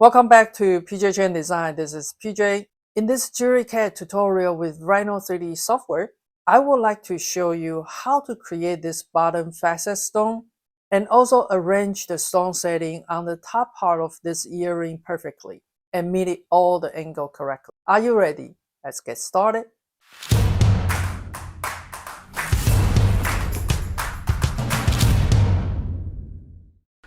Welcome back to PJ Chen Design. This is PJ. In this CAD tutorial with Rhino 3D software, I would like to show you how to create this bottom facet stone and also arrange the stone setting on the top part of this earring perfectly and meet it all the angle correctly. Are you ready? Let's get started.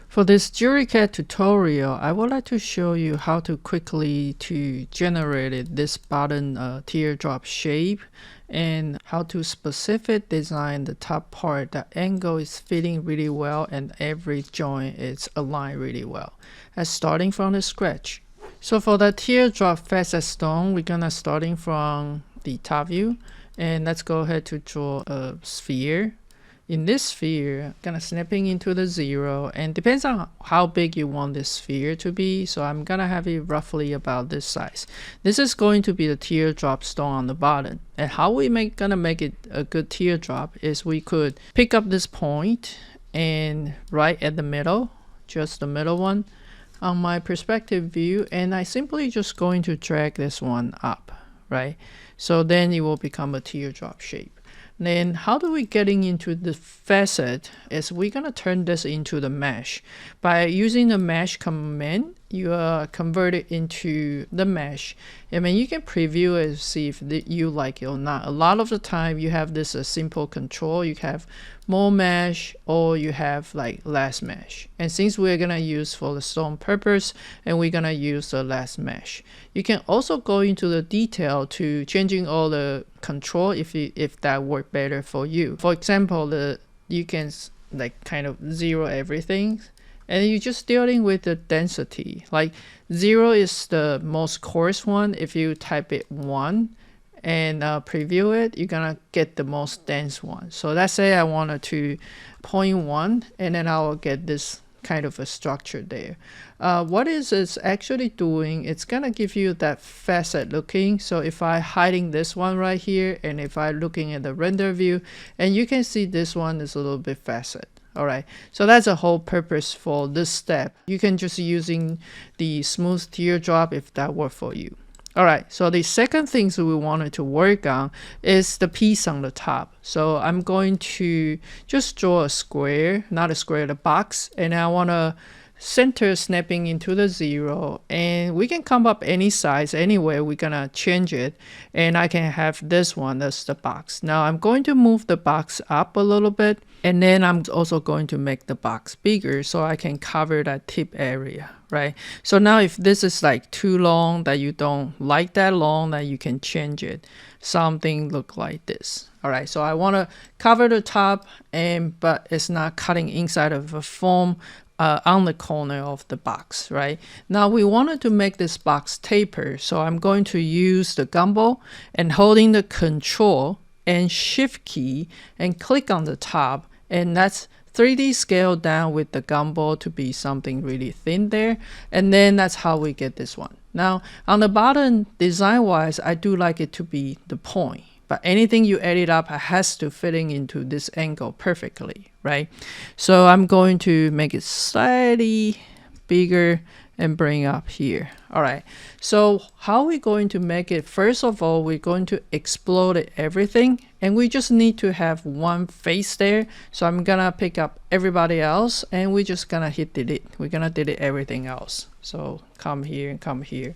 For this CAD tutorial, I would like to show you how to quickly generate this bottom teardrop shape and how to specific design the top part. The angle is fitting really well and every joint is aligned really well. And starting from the scratch. So for the teardrop facet stone, we're gonna starting from the top view, and let's go ahead to draw a sphere. In this sphere, gonna snapping into the 0, and depends on how big you want this sphere to be, so I'm gonna have it roughly about this size. This is going to be the teardrop stone on the bottom, and how we gonna make it a good teardrop is we could pick up this point and right at the middle, just the middle one on my perspective view, and I simply just going to drag this one up, right? So then it will become a teardrop shape. Then how do we getting into the facet is we're gonna turn this into the mesh. By using the mesh command, you convert it into the mesh. I mean, you can preview it, see if you like it or not. A lot of the time you have this simple control. You have more mesh or you have like less mesh. And since we're gonna use for the stone purpose, and we're gonna use the less mesh. You can also go into the detail to changing all the control if that work better for you. For example, you can like kind of zero everything, and you're just dealing with the density. Like 0 is the most coarse one. If you type it 1 and preview it, you're gonna get the most dense one. So let's say I wanted to 0.1, and then I will get this kind of a structure there. What it's actually doing, it's gonna give you that facet looking. So if I hiding this one right here, and if I looking at the render view, and you can see this one is a little bit facet. All right, so that's the whole purpose for this step. You can just using the smooth teardrop if that work for you. All right, so the second things we wanted to work on is the piece on the top. So I'm going to just draw a square, not a square, the box, and I want to center snapping into the 0, and we can come up any size anywhere. We're gonna change it, and I can have this one as the box. Now I'm going to move the box up a little bit, and then I'm also going to make the box bigger so I can cover that tip area, right? So now if this is like too long, that you don't like that long, that you can change it. Something look like this. All right, so I want to cover the top, but it's not cutting inside of a foam on the corner of the box, right? Now we wanted to make this box taper, so I'm going to use the gumball and holding the control and shift key and click on the top, and that's 3D scale down with the gumball to be something really thin there, and then that's how we get this one. Now on the bottom, design wise, I do like it to be the point, but anything you edit up has to fitting into this angle perfectly, right? So I'm going to make it slightly bigger and bring up here. All right, so how are we going to make it? First of all, we're going to explode everything, and we just need to have one face there. So I'm gonna pick up everybody else, and we're just gonna hit delete. We're gonna delete everything else. So come here and come here.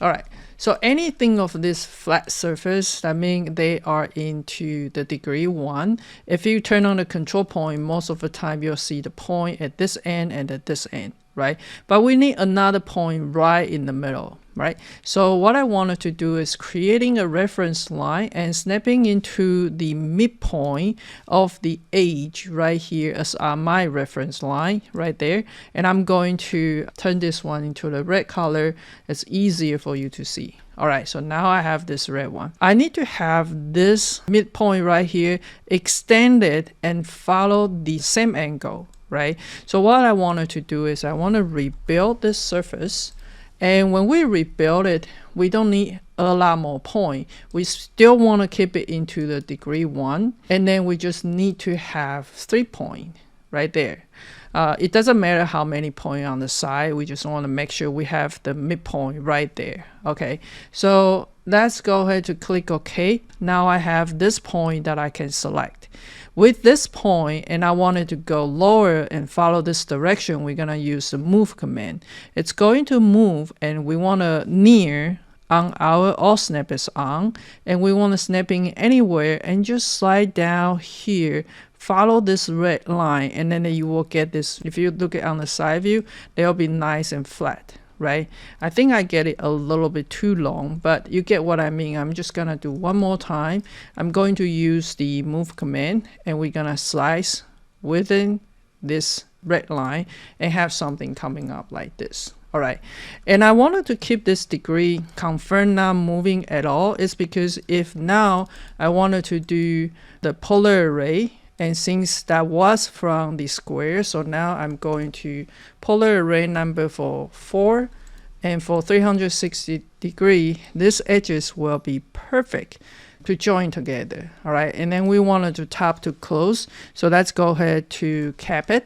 All right, so anything of this flat surface, that means they are into the degree 1. If you turn on the control point, most of the time you'll see the point at this end and at this end, right? But we need another point right in the middle, right? So what I wanted to do is creating a reference line and snapping into the midpoint of the edge right here as my reference line right there. And I'm going to turn this one into the red color. It's easier for you to see. All right, so now I have this red one. I need to have this midpoint right here extended and follow the same angle, right? So what I wanted to do is I want to rebuild this surface, and when we rebuild it, we don't need a lot more point. We still want to keep it into the degree 1, and then we just need to have 3 point right there. It doesn't matter how many points on the side. We just want to make sure we have the midpoint right there. Okay, so let's go ahead to click OK. Now I have this point that I can select. With this point, and I wanted to go lower and follow this direction, we're going to use the move command. It's going to move, and we want to near on our all snap is on, and we want to snapping anywhere and just slide down here, follow this red line, and then you will get this. If you look at on the side view, they'll be nice and flat, right? I think I get it a little bit too long, but you get what I mean. I'm just gonna do one more time. I'm going to use the move command, and we're gonna slice within this red line and have something coming up like this. All right, and I wanted to keep this degree confirm not moving at all. It's because if now I wanted to do the polar array, and since that was from the square, so now I'm going to polar array number for 4, and for 360 degree, these edges will be perfect to join together. All right, and then we wanted to top to close, so let's go ahead to cap it.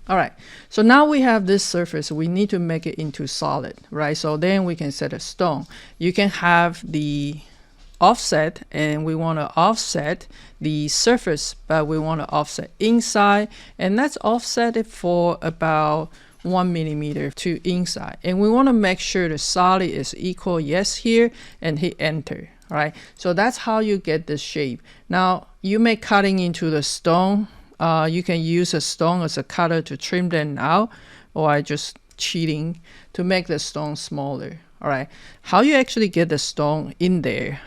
All right, so now we have this surface. We need to make it into solid, right? So then we can set a stone. You can have the offset, and we want to offset the surface, but we want to offset inside, and let's offset it for about 1 millimeter to inside. And we want to make sure the solid is equal, yes, here, and hit enter. All right, so that's how you get this shape. Now you may cutting into the stone. You can use a stone as a cutter to trim them out, or I just cheating to make the stone smaller. All right, how you actually get the stone in there,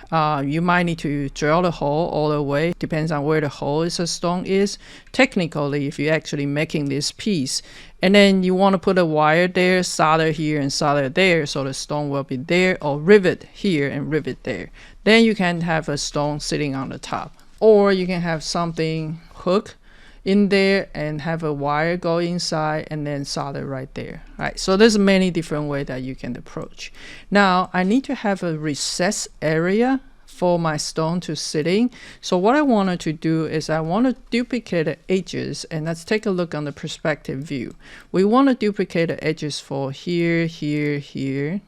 you might need to drill the hole all the way. Depends on where the hole is, the stone is. Technically, if you're actually making this piece, and then you want to put a wire there, solder here and solder there, so the stone will be there, or rivet here and rivet there. Then you can have a stone sitting on the top, or you can have something hook in there and have a wire go inside and then solder right there. All right, so there's many different ways that you can approach. Now I need to have a recessed area for my stone to sit in. So what I wanted to do is I want to duplicate the edges, and let's take a look on the perspective view. We want to duplicate the edges for here, here, here,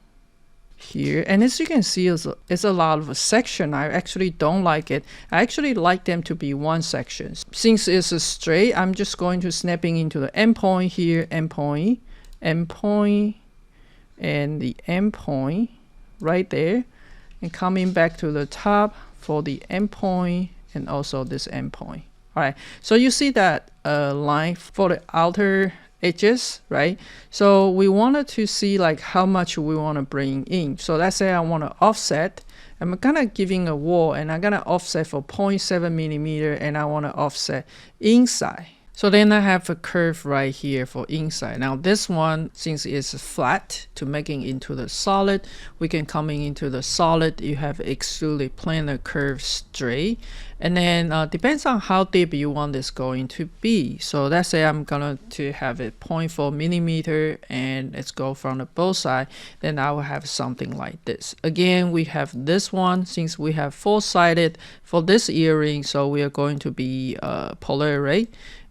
here, and as you can see, it's a lot of a section. I actually don't like it. I actually like them to be one section. Since it's a straight, I'm just going to snapping into the endpoint here, endpoint, endpoint, and the endpoint right there, and coming back to the top for the endpoint and also this endpoint. All right, so you see that line for the outer edges, right? So we wanted to see like how much we want to bring in. So let's say I want to offset. I'm gonna giving a wall, and I'm gonna offset for 0.7 millimeter, and I want to offset inside. So then I have a curve right here for inside. Now this one, since it's flat, to making into the solid, we can coming into the solid, you have extruded planar curve straight. And then depends on how deep you want this going to be. So let's say I'm gonna to have it 0.4 millimeter, and let's go from the both side, then I will have something like this. Again, we have this one, since we have four-sided for this earring, so we are going to be polar array.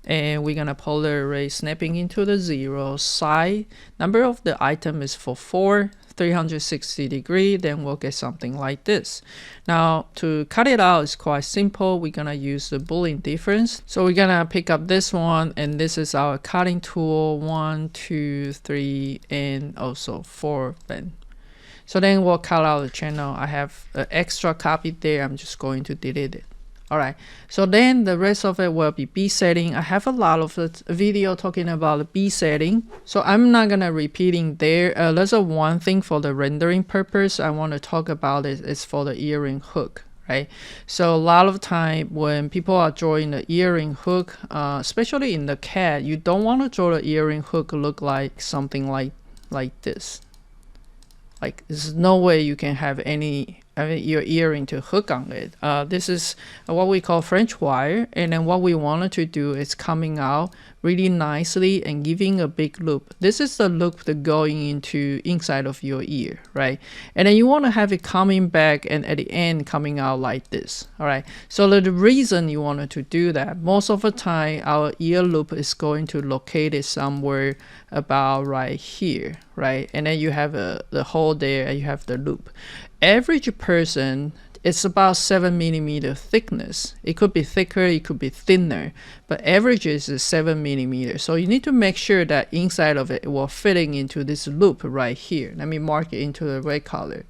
And we're gonna polar array snapping into the 0 side. Number of the item is for 4, 360 degree, then we'll get something like this. Now to cut it out is quite simple. We're gonna use the Boolean difference. So we're gonna pick up this one, and this is our cutting tool, 1, 2, 3, and also 4 bend. So then we'll cut out the channel. I have an extra copy there. I'm just going to delete it. All right, so then the rest of it will be B setting. I have a lot of video talking about the B setting, so I'm not gonna repeating there. There's a one thing for the rendering purpose I want to talk about is for the earring hook, right? So a lot of time when people are drawing the earring hook, especially in the CAD, you don't want to draw the earring hook look like something like this. Like there's no way you can have any having your earring to hook on it. This is what we call French wire, and then what we wanted to do is coming out really nicely and giving a big loop. This is the loop that going into inside of your ear, right? And then you want to have it coming back and at the end coming out like this. All right, so the reason you wanted to do that, most of the time our ear loop is going to locate it somewhere about right here, right? And then you have the hole there and you have the loop. Average person, it's about 7mm thickness. It could be thicker, it could be thinner, but average is 7mm. So you need to make sure that inside of it will fitting into this loop right here. Let me mark it into the red color.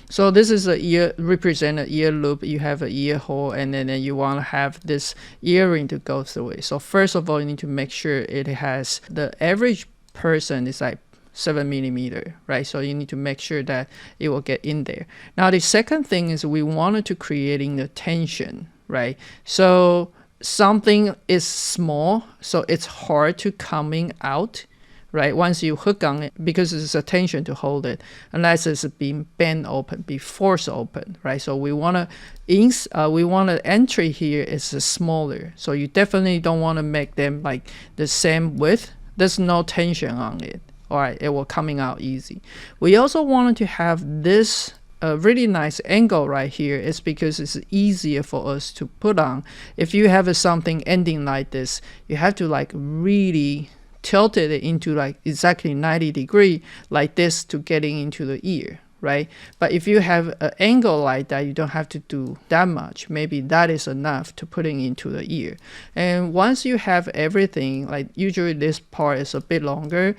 So this is a ear, represent an ear loop. You have an ear hole, and then you want to have this earring to go through it. So first of all, you need to make sure it has, the average person is like 7mm, right? So you need to make sure that it will get in there. Now the second thing is we wanted to creating the tension, right? So something is small, so it's hard to coming out, right? Once you hook on it, because it's a tension to hold it, unless it's being bent open, be forced open, right? So we want to entry here is smaller, so you definitely don't want to make them like the same width. There's no tension on it. All right, it will coming out easy. We also wanted to have this really nice angle right here. It's because it's easier for us to put on. If you have something ending like this, you have to like really tilt it into like exactly 90 degrees like this to getting into the ear, right? But if you have an angle like that, you don't have to do that much. Maybe that is enough to putting into the ear. And once you have everything, like usually this part is a bit longer,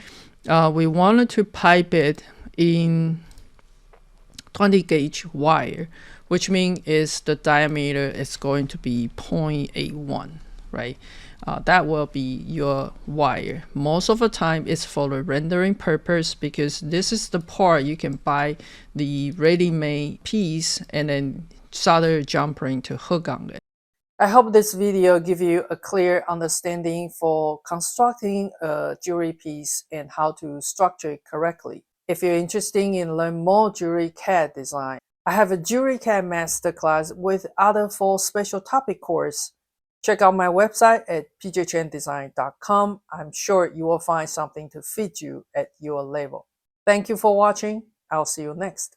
we wanted to pipe it in 20 gauge wire, which means is the diameter is going to be 0.81, right? That will be your wire. Most of the time it's for the rendering purpose, because this is the part you can buy the ready-made piece and then solder jump ring to hook on it. I hope this video give you a clear understanding for constructing a jewelry piece and how to structure it correctly. If you're interested in learn more jewelry CAD design, I have a jewelry CAD masterclass with other 4 special topic course. Check out my website at pjchendesign.com. I'm sure you will find something to fit you at your level. Thank you for watching. I'll see you next.